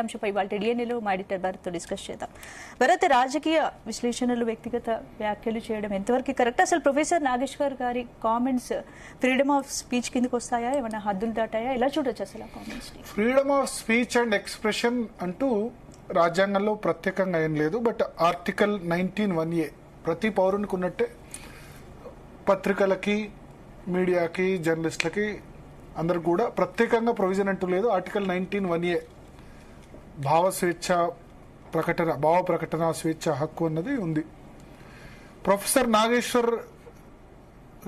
అంశంపై వాళ్ళ డిఎన్ఏలో మా ఎడిటర్ భరత్తో డిస్కస్ చేద్దాం. భరత్, రాజకీయ విశ్లేషణలు, వ్యక్తిగత వ్యాఖ్యలు చేయడం ఎంతవరకు కరెక్ట్? అసలు ప్రొఫెసర్ నాగేశ్వర్ గారి కామెంట్స్ ఫ్రీడమ్ ఆఫ్ స్పీచ్ కిందకి వస్తాయా? ఏమైనా హద్దులు దాటాయా? ఎలా చూడొచ్చు అసలు ఆ comments? Freedom of speech and expression అంటూ రాజ్యాంగంలో ప్రత్యేకంగా ఏం లేదు. బట్ ఆర్టికల్ 19(1)A ప్రతి పౌరునికి ఉన్నట్టే పత్రికలకి, మీడియాకి, జర్నలిస్టులకి అందరికి కూడా ప్రత్యేకంగా ప్రొవిజన్ అంటూ లేదు. ఆర్టికల్ 19(1)A భావ ప్రకటన స్వేచ్ఛ హక్కు అన్నది ఉంది. ప్రొఫెసర్ నాగేశ్వర్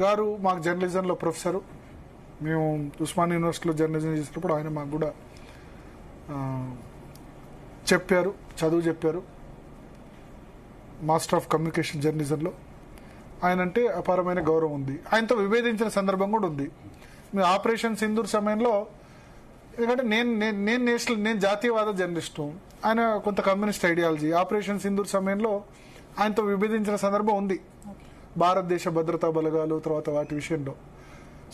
గారు మాకు జర్నలిజంలో ప్రొఫెసరు. మేము ఉస్మాన్ యూనివర్సిటీలో జర్నలిజం చేసినప్పుడు ఆయన మాకు కూడా చదువు చెప్పారు మాస్టర్ ఆఫ్ కమ్యూనికేషన్ జర్నలిజంలో. ఆయన అంటే అపారమైన గౌరవం ఉంది. ఆయనతో విభేదించిన సందర్భం కూడా ఉంది. మేము ఆపరేషన్ సింధూర్ సమయంలో, ఎందుకంటే నేను జాతీయవాద జర్నలిస్టు, ఆయన కొంత కమ్యూనిస్ట్ ఐడియాలజీ. ఆపరేషన్ సింధూర్ సమయంలో ఆయనతో విభేదించిన సందర్భం ఉంది, భారతదేశ భద్రతా బలగాలు తర్వాత వాటి విషయంలో.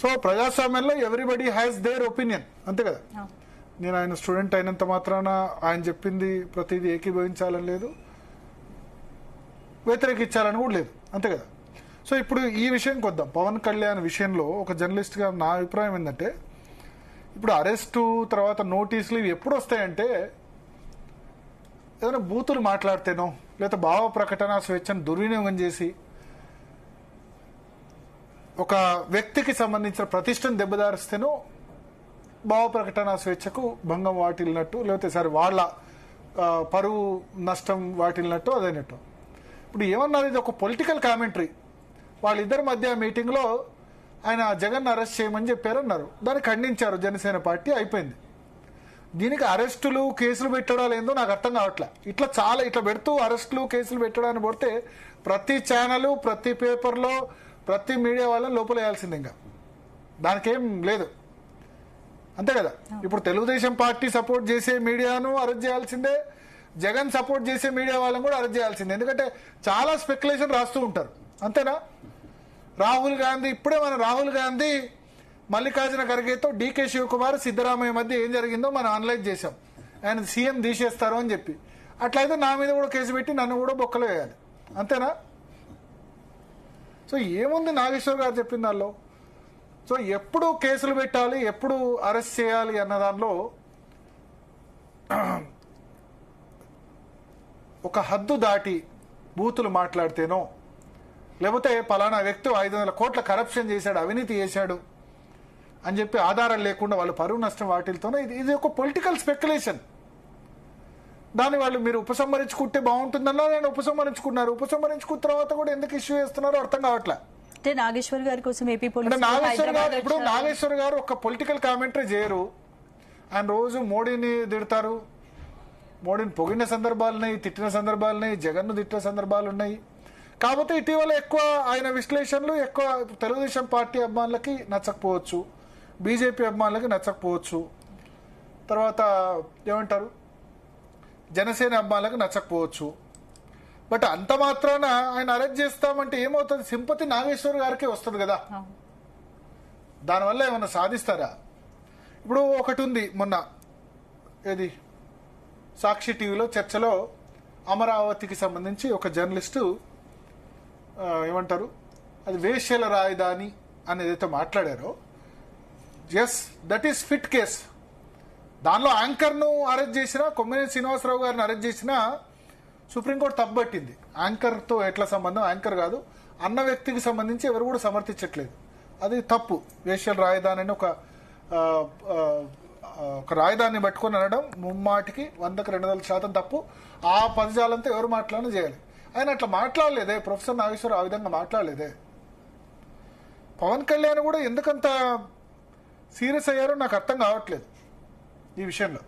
సో ప్రజాస్వామ్యంలో ఎవ్రీబడి హ్యాస్ దేర్ ఒపీనియన్, అంతే కదా. నేను ఆయన స్టూడెంట్ అయినంత మాత్రాన ఆయన చెప్పింది ప్రతిదీ ఏకీభవించాలని లేదు, వ్యతిరేకించాలని కూడా లేదు, అంతే కదా. సో ఇప్పుడు ఈ విషయంకి వద్దాం. పవన్ కళ్యాణ్ విషయంలో ఒక జర్నలిస్ట్గా నా అభిప్రాయం ఏంటంటే, ఇప్పుడు అరెస్టు తర్వాత నోటీసులు ఇవి ఎప్పుడు వస్తాయంటే, ఏదైనా బూతులు మాట్లాడితేనో లేదా భావ ప్రకటన స్వేచ్ఛను దుర్వినియోగం చేసి ఒక వ్యక్తికి సంబంధించిన ప్రతిష్టను దెబ్బదారిస్తేనో భావ ప్రకటన స్వేచ్ఛకు భంగం వాటిల్లినట్టు, లేకపోతే వాళ్ళ పరువు నష్టం వాటిల్లినట్టు అదైనట్టు. ఇప్పుడు ఏమన్నారు, ఇది ఒక పొలిటికల్ కామెంటరీ. వాళ్ళిద్దరి మధ్య మీటింగ్లో ఆయన జగన్ అరెస్ట్ చేయమని చెప్పారన్నారు. దాన్ని ఖండించారు జనసేన పార్టీ, అయిపోయింది. దీనికి అరెస్టులు కేసులు పెట్టడాలు ఏందో నాకు అర్థం కావట్లే. ఇట్లా పెడుతూ అరెస్టులు కేసులు పెట్టడాన్ని పడితే ప్రతి ఛానల్, ప్రతి పేపర్లో, ప్రతి మీడియా వాళ్ళని లోపల వేయాల్సిందే. ఇంకా దానికేం లేదు, అంతే కదా. ఇప్పుడు తెలుగుదేశం పార్టీ సపోర్ట్ చేసే మీడియాను అరెస్ట్ చేయాల్సిందే, జగన్ సపోర్ట్ చేసే మీడియా వాళ్ళని కూడా అరెస్ట్ చేయాల్సిందే. ఎందుకంటే చాలా స్పెక్యులేషన్ రాస్తూ ఉంటారు, అంతేనా. రాహుల్ గాంధీ మల్లికార్జున ఖర్గేతో డీకే శివకుమార్, సిద్ధరామయ్య మధ్య ఏం జరిగిందో మనం అనలైజ్ చేశాం. ఆయన సీఎం తీసేస్తారు అని చెప్పి. అట్లయితే నా మీద కూడా కేసు పెట్టి నన్ను కూడా బొక్కలు వేయాలి, అంతేనా. సో ఏముంది నాగేశ్వర్ గారు చెప్పిన దానిలో? సో ఎప్పుడు కేసులు పెట్టాలి, ఎప్పుడు అరెస్ట్ చేయాలి అన్న దానిలో ఒక హద్దు దాటి బూతులు మాట్లాడితేనో, లేకపోతే పలానా వ్యక్తి 500 కోట్ల కరప్షన్ చేశాడు, అవినీతి చేశాడు అని చెప్పి ఆధారాలు లేకుండా వాళ్ళు పరువు నష్టం వాటిల్తోనే, ఇది ఒక పొలిటికల్ స్పెక్యులేషన్. దాన్ని వాళ్ళు మీరు ఉపసంహరించుకుంటే బాగుంటుందన్నా నేను ఉపసంహరించుకున్నారు. ఉపసంహరించుకున్న తర్వాత కూడా ఎందుకు ఇష్యూ చేస్తున్నారో అర్థం కావట్లే. నాగేశ్వర్ గారి కోసం నాగేశ్వర్ గారు ఒక పొలిటికల్ కామెంటరీ చేయరు. ఆయన రోజు మోడీని తిడతారు, మోడీని పొగిడిన సందర్భాలున్నాయి, తిట్టిన సందర్భాలున్నాయి, జగన్ను తిట్టిన సందర్భాలు ఉన్నాయి. కాకపోతే ఇటీవల ఎక్కువ ఆయన విశ్లేషణలు ఎక్కువ తెలుగుదేశం పార్టీ అభిమానులకి నచ్చకపోవచ్చు, బీజేపీ అభిమానులకి నచ్చకపోవచ్చు, తర్వాత ఏమంటారు జనసేన అభిమానులకు నచ్చకపోవచ్చు. బట్ అంత మాత్రాన ఆయన అరెస్ట్ చేస్తామంటే ఏమవుతుంది? సింపతి నాగేశ్వర్ గారికి వస్తుంది కదా, దానివల్ల ఏమన్నా సాధిస్తారా? ఇప్పుడు ఒకటి ఉంది, మొన్న ఏది సాక్షి టీవీలో చర్చలో అమరావతికి సంబంధించి ఒక జర్నలిస్టు ఏమంటారు, అది వేశ్యల రాజధాని అనేదైతే మాట్లాడారో, yes that is fit case. దానిలో యాంకర్ను అరెస్ట్ చేసినా, కొమ్మినేని శ్రీనివాసరావు గారిని అరెస్ట్ చేసినా సుప్రీంకోర్టు తప్పుపట్టింది. యాంకర్తో ఎట్లా సంబంధం, యాంకర్ కాదు అన్న వ్యక్తికి సంబంధించి ఎవరు కూడా సమర్థించట్లేదు, అది తప్పు. వేశ్యల రాజధాని అని ఒక రాజధానిని పట్టుకొని అనడం ముమ్మాటికి 100కి 200% తప్పు. ఆ పదజాలంతో ఎవరు మాట్లాడినా చేయాలి. ఆయన అట్లా మాట్లాడలేదే, ప్రొఫెసర్ నాగేశ్వర్ ఆ విధంగా మాట్లాడలేదే. పవన్ కళ్యాణ్ కూడా ఎందుకంత సీరియస్ అయ్యారో నాకు అర్థం కావట్లేదు ఈ విషయంలో.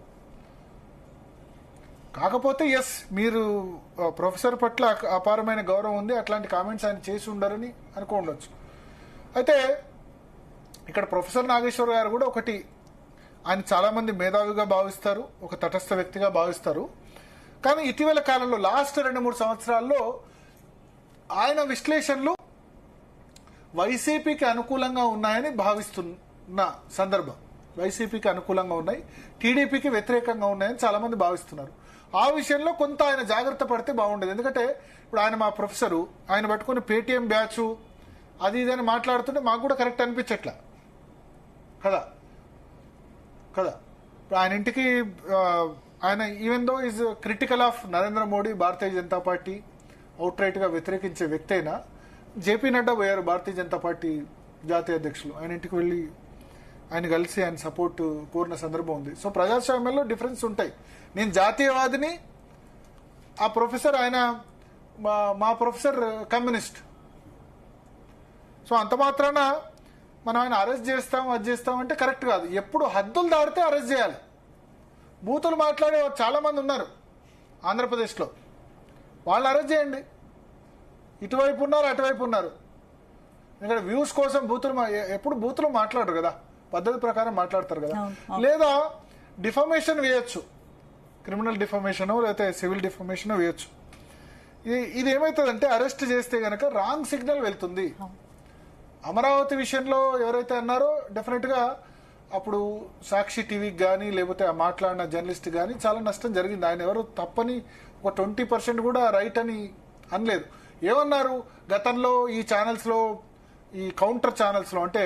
కాకపోతే ఎస్, మీరు ప్రొఫెసర్ పట్ల అపారమైన గౌరవం ఉంది, అట్లాంటి కామెంట్స్ ఆయన చేసి ఉండరని అనుకోండొచ్చు. అయితే ఇక్కడ ప్రొఫెసర్ నాగేశ్వర్ గారు కూడా ఒకటి, ఆయన చాలామంది మేధావిగా భావిస్తారు, ఒక తటస్థ వ్యక్తిగా భావిస్తారు. కానీ ఇటీవల కాలంలో లాస్ట్ 2-3 సంవత్సరాల్లో ఆయన విశ్లేషణలు వైసీపీకి అనుకూలంగా ఉన్నాయని భావిస్తున్న సందర్భం. వైసీపీకి అనుకూలంగా ఉన్నాయి, టీడీపీకి వ్యతిరేకంగా ఉన్నాయని చాలా మంది భావిస్తున్నారు. ఆ విషయంలో కొంత ఆయన జాగ్రత్త పడితే బాగుండేది. ఎందుకంటే ఇప్పుడు ఆయన మా ప్రొఫెసరు, ఆయన పట్టుకుని పేటీఎం బ్యాచ్ అది ఇది అని మాట్లాడుతుంటే మాకు కూడా కరెక్ట్ అనిపించట్లా కదా కదా. ఇప్పుడు ఆయన ఇంటికి ఆయన even though is critical of Narendra Modi, Bharatiya Janata party out right గా వ్యతిరేకించే వ్యక్తి అయినా జేపీ నడ్డా పోయారు, భారతీయ జనతా పార్టీ జాతీయ అధ్యక్షులు. ఆయన ఇంటికి వెళ్ళి ఆయన కలిసి ఆయన సపోర్ట్ కోరిన సందర్భం ఉంది. సో ప్రజాస్వామ్యంలో డిఫరెన్స్ ఉంటాయి. నేను జాతీయవాదిని, ఆ ప్రొఫెసర్ ఆయన మా ప్రొఫెసర్ కమ్యూనిస్ట్. సో అంత మాత్రాన మనం ఆయన అరెస్ట్ చేస్తాం అది చేస్తాం అంటే కరెక్ట్ కాదు. ఎప్పుడు హద్దులు దాటితే అరెస్ట్ చేయాలి. బూతులు మాట్లాడే చాలా మంది ఉన్నారు ఆంధ్రప్రదేశ్లో, వాళ్ళని అరెస్ట్ చేయండి. ఇటువైపు ఉన్నారు అటువైపు ఉన్నారు. ఇక్కడ వ్యూస్ కోసం ఎప్పుడు బూతులు మాట్లాడరు కదా, పద్ధతి ప్రకారం మాట్లాడతారు కదా. లేదా డిఫమేషన్ వేయొచ్చు, క్రిమినల్ డిఫమేషన్ లేకపోతే సివిల్ డిఫమేషన్ వేయొచ్చు. ఇది ఏమవుతుందంటే అరెస్ట్ చేస్తే గనక రాంగ్ సిగ్నల్ వెళ్తుంది. అమరావతి విషయంలో ఎవరైతే అన్నారో డెఫినెట్ గా అప్పుడు సాక్షి టీవీకి కానీ లేకపోతే ఆ మాట్లాడిన జర్నలిస్ట్ కానీ చాలా నష్టం జరిగింది. ఆయన ఎవరు తప్పని ఒక 20% కూడా రైట్ అని అనలేదు. ఏమన్నారు గతంలో ఈ ఛానల్స్ లో, ఈ కౌంటర్ ఛానల్స్ లో, అంటే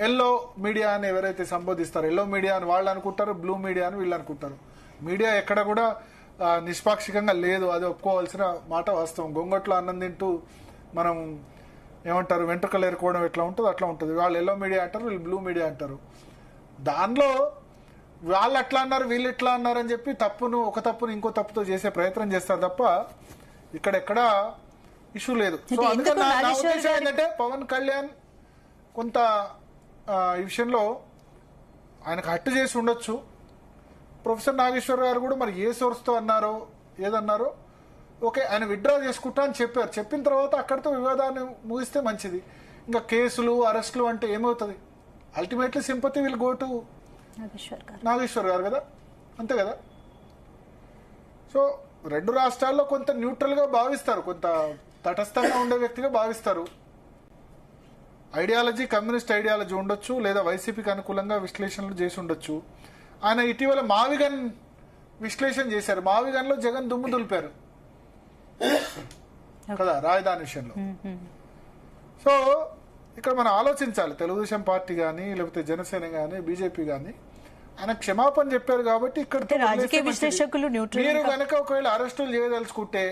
ఎల్లో మీడియా అని ఎవరైతే సంబోధిస్తారో, ఎల్లో మీడియా అని వాళ్ళు అనుకుంటారు, బ్లూ మీడియా అని వీళ్ళు అనుకుంటారు. మీడియా ఎక్కడ కూడా నిష్పాక్షికంగా లేదు, అది ఒప్పుకోవాల్సిన మాట వాస్తవం. గొంగట్లో అన్నం తింటూ మనం ఏమంటారు వెంట్రుకలు ఏరుకోవడం ఎట్లా ఉంటుందో అట్లా ఉంటుంది. వాళ్ళు ఎల్లో మీడియా అంటారు, వీళ్ళు బ్లూ మీడియా అంటారు. దానిలో వాళ్ళు అట్లా అన్నారు వీళ్ళు ఇట్లా అన్నారు అని చెప్పి ఒక తప్పును ఇంకో తప్పుతో చేసే ప్రయత్నం చేస్తారు తప్ప ఇక్కడెక్కడ ఇష్యూ లేదు. సో అందుకని నా ఉద్దేశం ఏంటంటే పవన్ కళ్యాణ్ కొంత ఈ విషయంలో ఆయనకు హట్టు చేసి ఉండొచ్చు. ప్రొఫెసర్ నాగేశ్వర్ గారు కూడా మరి ఏ సోర్స్తో అన్నారో ఏదన్నారో ఓకే, ఆయన విత్డ్రా చేసుకుంటా అని చెప్పారు. చెప్పిన తర్వాత అక్కడితో వివాదాన్ని ముగిస్తే మంచిది. ఇంకా కేసులు అరెస్టులు అంటే ఏమవుతుంది? Ultimately sympathy will go to Nageshwar గారు కదా, అంతే కదా. సో రెండు రాష్ట్రాల్లో కొంత న్యూట్రల్ గా భావిస్తారు, కొంత తటస్థంగా ఉండే వ్యక్తిగా భావిస్తారు. ఐడియాలజీ కమ్యూనిస్ట్ ఐడియాలజీ ఉండొచ్చు, లేదా వైసీపీకి అనుకూలంగా విశ్లేషణలు చేసి ఉండొచ్చు. ఆయన ఇటీవల మావిగన్ విశ్లేషణ చేశారు. మావిగన్ లో జగన్ దుమ్ము దులిపారు కదా రాజధాని విషయంలో. సో ఇక్కడ మనం ఆలోచించాలి, తెలుగుదేశం పార్టీ కానీ లేకపోతే జనసేన కానీ బీజేపీ కానీ ఆయన క్షమాపణ చెప్పారు కాబట్టి ఇక్కడ మీరు కనుక ఒకవేళ అరెస్టులు చేయదలుచుకుంటే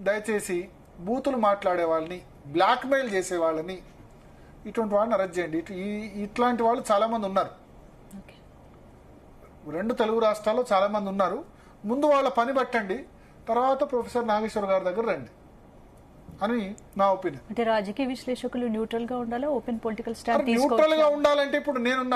దయచేసి బూతులు మాట్లాడే వాళ్ళని, బ్లాక్ మెయిల్ చేసే వాళ్ళని, ఇటువంటి వాళ్ళని అరెస్ట్ చేయండి. ఇట్లాంటి వాళ్ళు చాలా మంది ఉన్నారు, రెండు తెలుగు రాష్ట్రాల్లో చాలా మంది ఉన్నారు. ముందు వాళ్ళ పని పట్టండి, తర్వాత ప్రొఫెసర్ నాగేశ్వర్ గారి దగ్గర రండి అని నా ఒపీనియన్. అంటే రాజకీయ విశ్లేషకులు న్యూట్రల్ గా ఉండాలా, ఓపెన్ పొలిటికల్ స్టాండ్ న్యూట్రల్ గా ఉండాలంటే ఇప్పుడు నేనున్నా